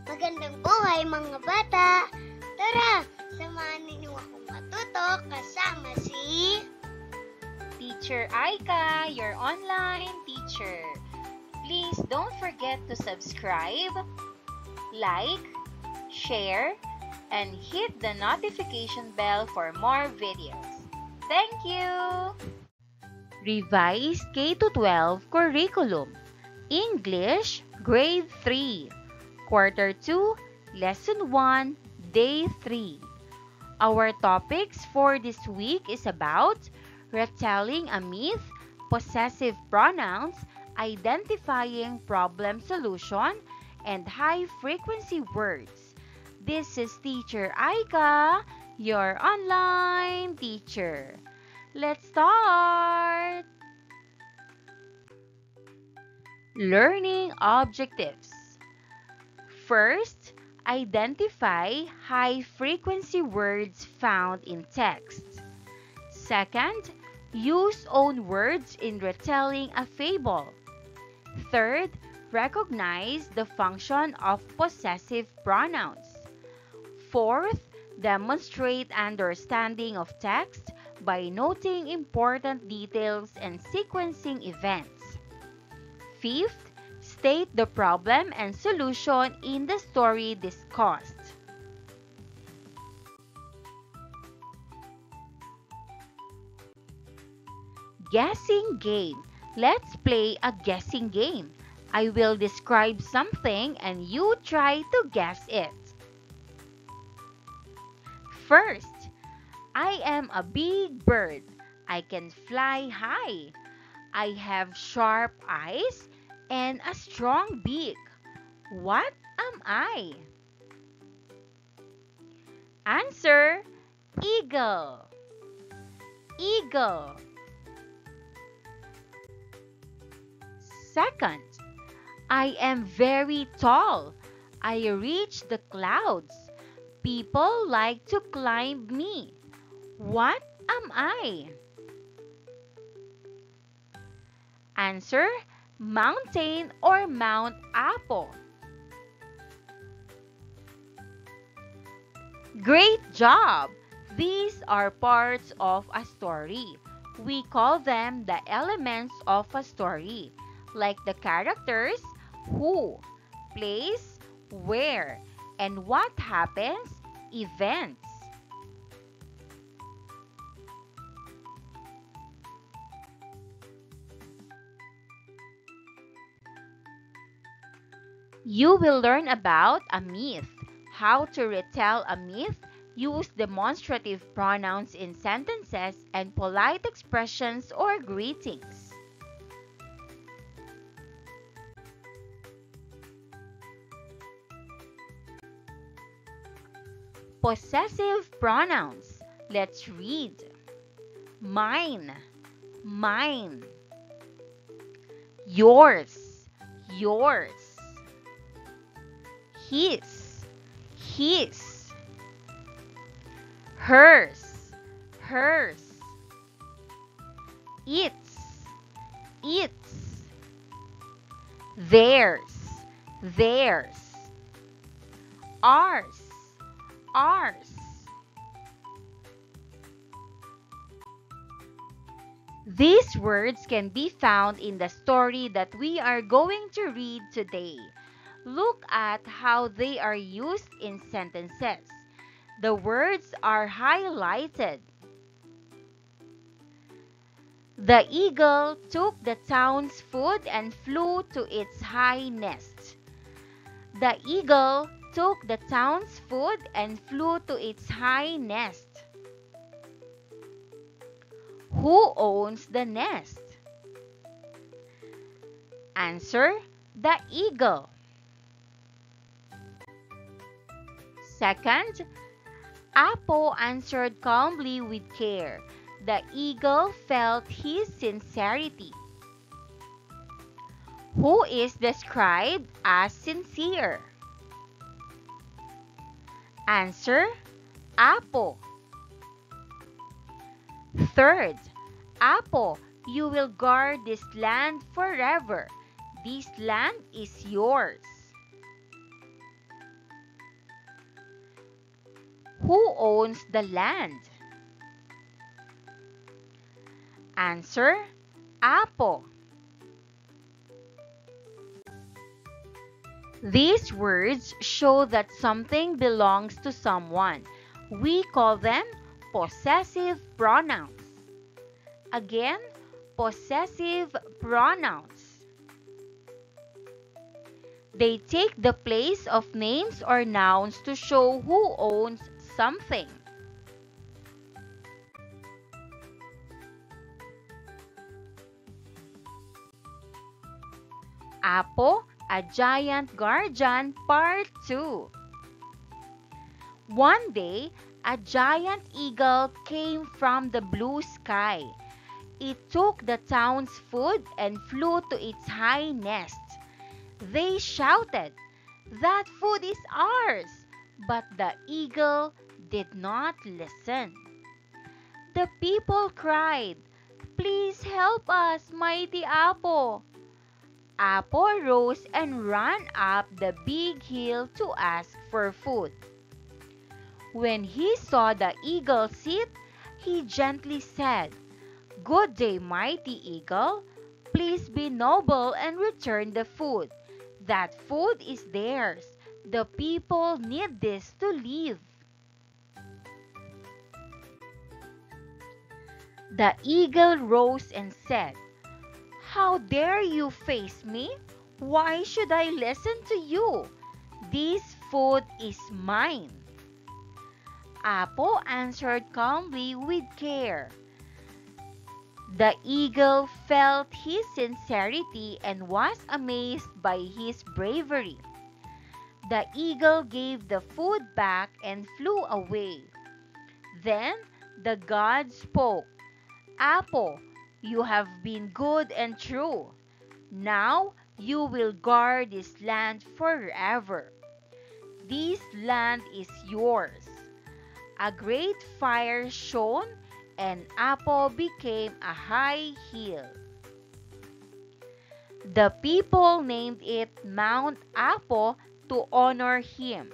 Magandang buhay mga bata! Tara, samahan ninyo akong matuto kasama si Teacher Aika, your online teacher. Please don't forget to subscribe, like, share, and hit the notification bell for more videos. Thank you! Revised K-12 Curriculum English, Grade 3 Quarter 2, Lesson 1, Day 3. Our topics for this week is about retelling a myth, possessive pronouns, identifying problem solution, and high-frequency words. This is Teacher Aika, your online teacher. Let's start! Learning objectives. First, identify high-frequency words found in text. Second, use own words in retelling a fable. Third, recognize the function of possessive pronouns. Fourth, demonstrate understanding of text by noting important details and sequencing events. Fifth, state the problem and solution in the story discussed. Guessing game. Let's play a guessing game. I will describe something and you try to guess it. First, I am a big bird. I can fly high. I have sharp eyes and a strong beak. What am I? Answer: eagle. Eagle. Second, I am very tall. I reach the clouds. People like to climb me. What am I? Answer: mountain or Mount Apple. Great job! These are parts of a story. We call them the elements of a story, like the characters, who, place, where, and what happens, events. You will learn about a myth, how to retell a myth, use demonstrative pronouns in sentences, and polite expressions or greetings. Possessive pronouns. Let's read. Mine, mine. Yours, yours. His, his. Hers, hers. Its, its. Theirs, theirs. Ours, ours. These words can be found in the story that we are going to read today. Look at how they are used in sentences. The words are highlighted. The eagle took the town's food and flew to its high nest. The eagle took the town's food and flew to its high nest. Who owns the nest? Answer: the eagle. Second, Apo answered calmly with care. The eagle felt his sincerity. Who is described as sincere? Answer: Apo. Third, Apo, you will guard this land forever. This land is yours. Who owns the land? Answer: Apo. These words show that something belongs to someone. We call them possessive pronouns. Again, possessive pronouns. They take the place of names or nouns to show who owns something. Apo, a Giant Guardian, Part 2. One day, a giant eagle came from the blue sky. It took the town's food and flew to its high nest. They shouted, "That food is ours!" But the eagle did not listen. The people cried, "Please help us, mighty Apo!" Apo rose and ran up the big hill to ask for food. When he saw the eagle sit, he gently said, "Good day, mighty eagle. Please be noble and return the food. That food is theirs. The people need this to live." The eagle rose and said, "How dare you face me? Why should I listen to you? This food is mine." Apo answered calmly with care. The eagle felt his sincerity and was amazed by his bravery. The eagle gave the food back and flew away. Then the god spoke, "Apo, you have been good and true. Now you will guard this land forever. This land is yours." A great fire shone, and Apo became a high hill. The people named it Mount Apo to honor him.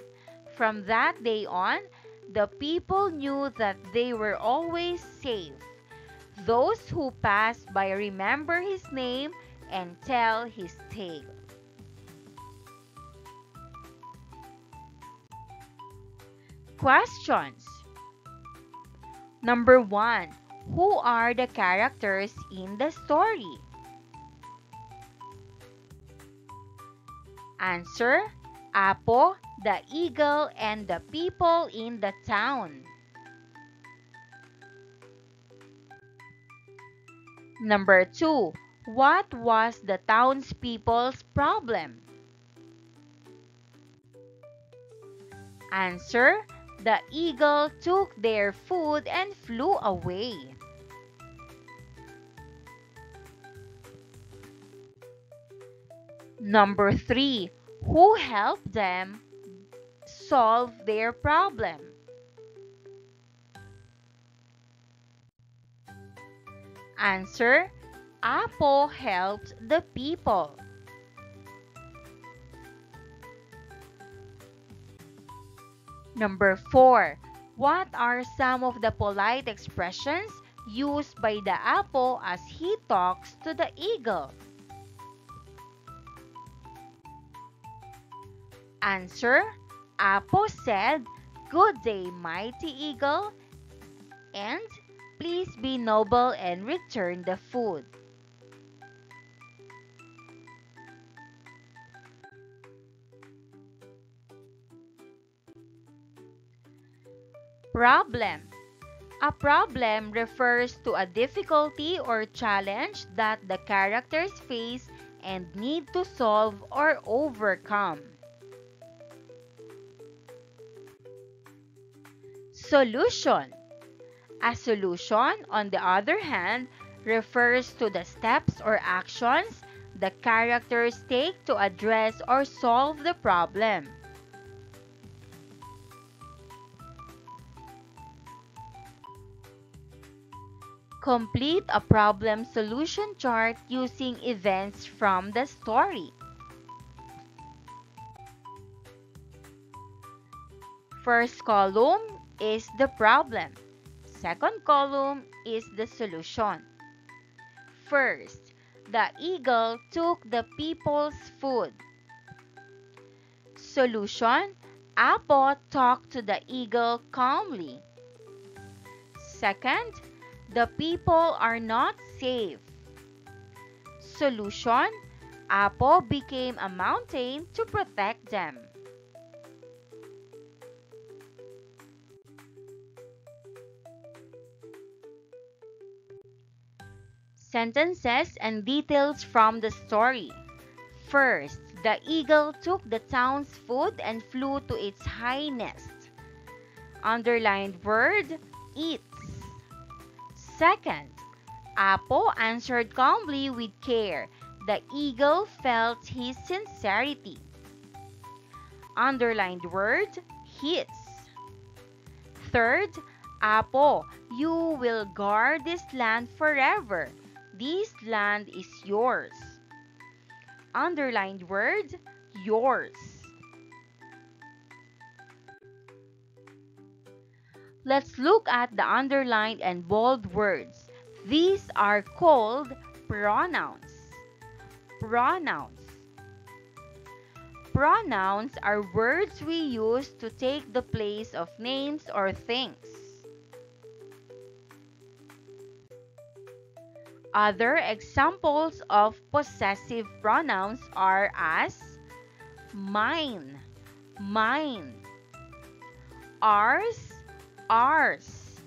From that day on, the people knew that they were always safe. Those who pass by remember his name and tell his tale. Questions. Number 1. Who are the characters in the story? Answer: Apo, the eagle, and the people in the town. Number 2. What was the townspeople's problem? Answer: the eagle took their food and flew away. Number 3. Who helped them solve their problem? Answer: Apo helped the people. Number 4. What are some of the polite expressions used by the Apo as he talks to the eagle? Answer: Apo said, "Good day, mighty eagle," and "Please be noble and return the food." Problem. A problem refers to a difficulty or challenge that the characters face and need to solve or overcome. Solution. A solution, on the other hand, refers to the steps or actions the characters take to address or solve the problem. Complete a problem solution chart using events from the story. First column, is the problem. Second column is the solution. First, the eagle took the people's food. Solution: Apo talked to the eagle calmly. Second, the people are not safe. Solution: Apo became a mountain to protect them. Sentences and details from the story. First, the eagle took the town's food and flew to its high nest. Underlined word, eats. Second, Apo answered calmly with care. The eagle felt his sincerity. Underlined word, hits. Third, Apo, you will guard this land forever. This land is yours. Underlined word, yours. Let's look at the underlined and bold words. These are called pronouns. Pronouns. Pronouns are words we use to take the place of names or things. Other examples of possessive pronouns are as mine, mine, ours, ours,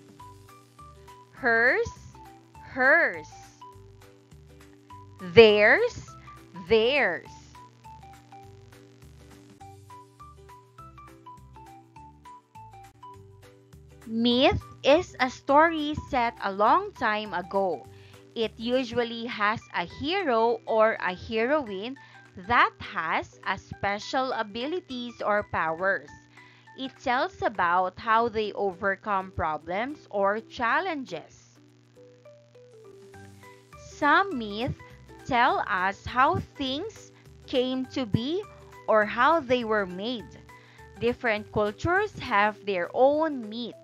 hers, hers, theirs, theirs. Myth is a story set a long time ago. It usually has a hero or a heroine that has a special abilities or powers. It tells about how they overcome problems or challenges. Some myths tell us how things came to be or how they were made. Different cultures have their own myths.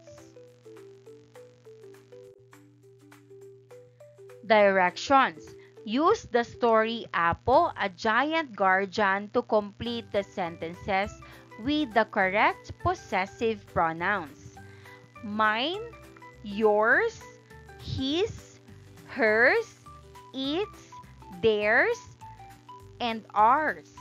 Directions. Use the story Apo, a giant guardian, to complete the sentences with the correct possessive pronouns. Mine, yours, his, hers, its, theirs, and ours.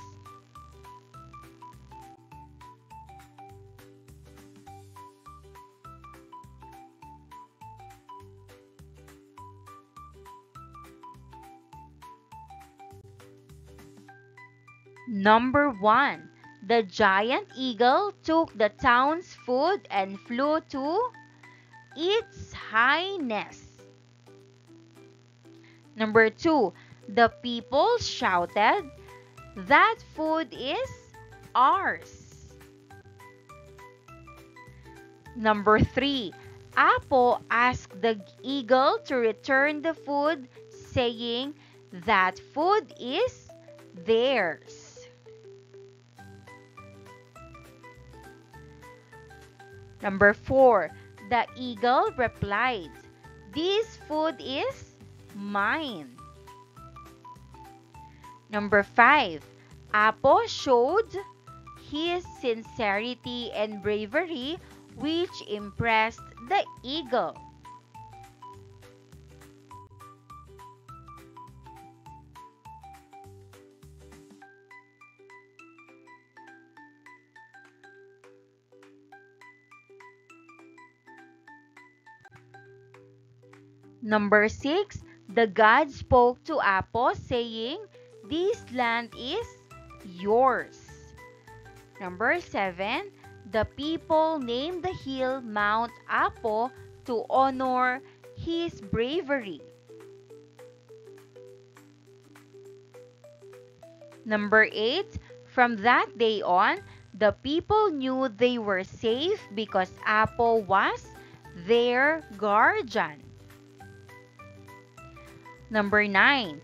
Number 1. The giant eagle took the town's food and flew to its high nest. Number 2. The people shouted, "That food is ours." Number 3. Apo asked the eagle to return the food, saying, "That food is theirs." Number 4. The eagle replied, "This food is mine." Number 5. Apo showed his sincerity and bravery, which impressed the eagle. Number 6. The god spoke to Apo, saying, "This land is yours." Number 7. The people named the hill Mount Apo to honor his bravery. Number 8. From that day on, the people knew they were safe because Apo was their guardian. Number 9.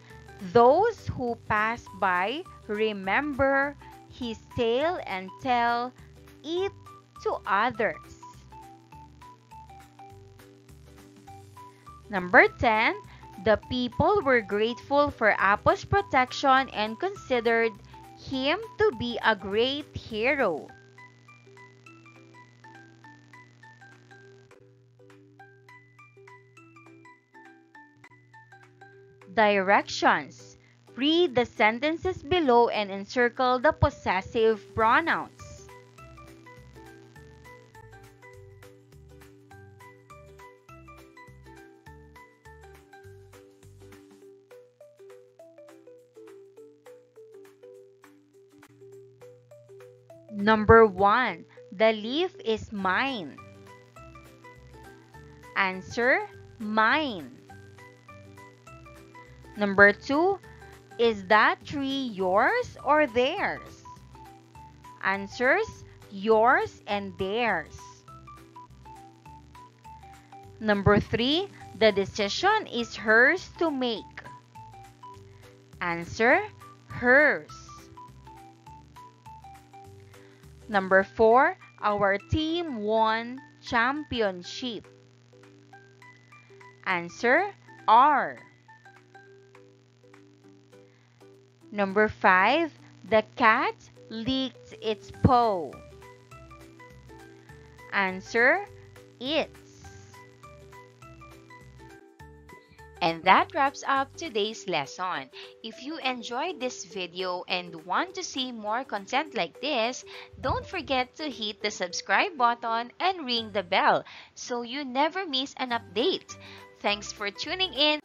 Those who pass by remember his tale and tell it to others. Number 10, the people were grateful for Apo's protection and considered him to be a great hero. Directions. Read the sentences below and encircle the possessive pronouns. Number 1. The leaf is mine. Answer, mine. Number 2. Is that tree yours or theirs? Answers, yours and theirs. Number 3. The decision is hers to make. Answer, hers. Number 4. Our team won championship. Answer, our. Number 5. The cat licked its paw. Answer, its. And that wraps up today's lesson. If you enjoyed this video and want to see more content like this, don't forget to hit the subscribe button and ring the bell so you never miss an update. Thanks for tuning in.